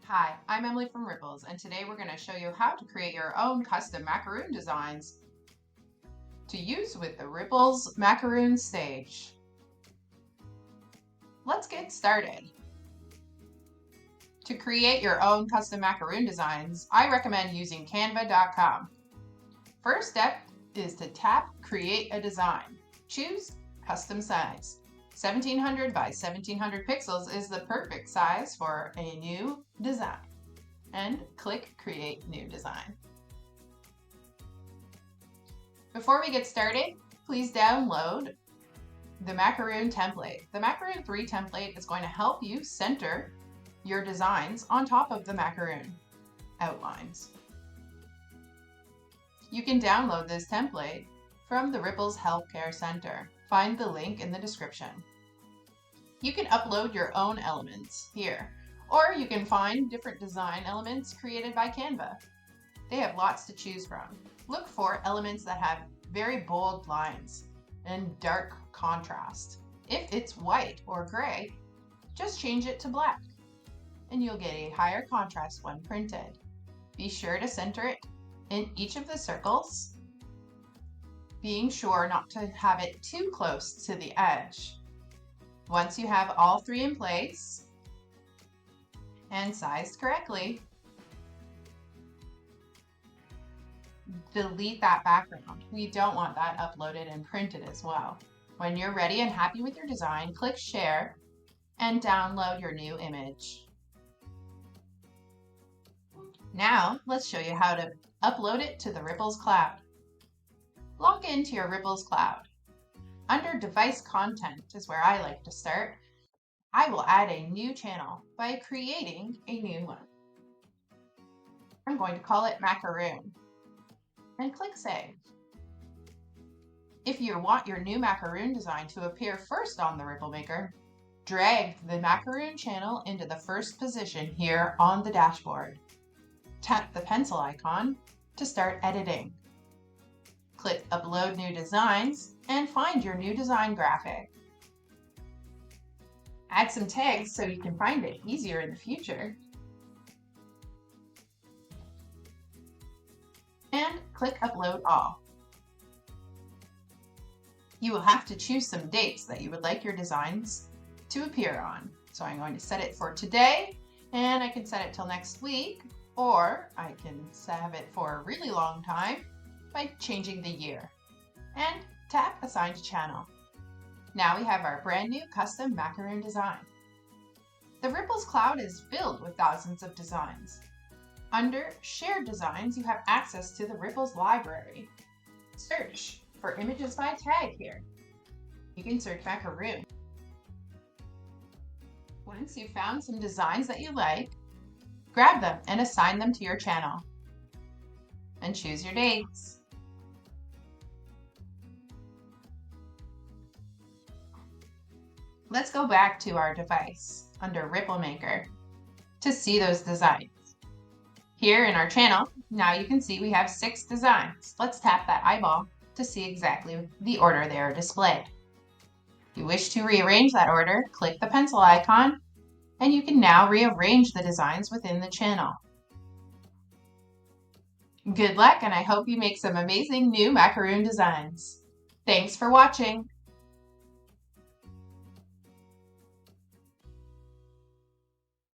Hi, I'm Emily from Ripples, and today we're going to show you how to create your own custom macaroon designs to use with the Ripples macaroon stage. Let's get started. To create your own custom macaroon designs, I recommend using canva.com. First step is to tap Create a Design. Choose Custom Size. 1700 by 1700 pixels is the perfect size for a new design. And click Create New Design. Before we get started, please download the Macaroon template. The Macaroon 3 template is going to help you center your designs on top of the macaroon outlines. You can download this template from the Ripples Healthcare Center. Find the link in the description. You can upload your own elements here, or you can find different design elements created by Canva. They have lots to choose from. Look for elements that have very bold lines and dark contrast. If it's white or gray, just change it to black, and you'll get a higher contrast when printed. Be sure to center it in each of the circles, being sure not to have it too close to the edge. Once you have all three in place and sized correctly, delete that background. We don't want that uploaded and printed as well. When you're ready and happy with your design, click Share and download your new image. Now, let's show you how to upload it to the Ripples Cloud. Log into your Ripples Cloud. Under Device Content is where I like to start. I will add a new channel by creating a new one. I'm going to call it Macaroon and click Save. If you want your new macaroon design to appear first on the Ripple Maker, drag the macaroon channel into the first position here on the dashboard. Tap the pencil icon to start editing. Click Upload New Designs and find your new design graphic. Add some tags so you can find it easier in the future. And click Upload All. You will have to choose some dates that you would like your designs to appear on. So I'm going to set it for today, and I can set it till next week, or I can have it for a really long time by changing the year. And tap Assign to Channel. Now we have our brand new custom macaroon design. The Ripples Cloud is filled with thousands of designs. Under Shared Designs, you have access to the Ripples library. Search for images by tag here. You can search macaroon. Once you've found some designs that you like, grab them and assign them to your channel. And choose your dates. Let's go back to our device under Ripple Maker to see those designs. Here in our channel, now you can see we have 6 designs. Let's tap that eyeball to see exactly the order they are displayed. If you wish to rearrange that order, click the pencil icon, and you can now rearrange the designs within the channel. Good luck, and I hope you make some amazing new macaroon designs. Thanks for watching.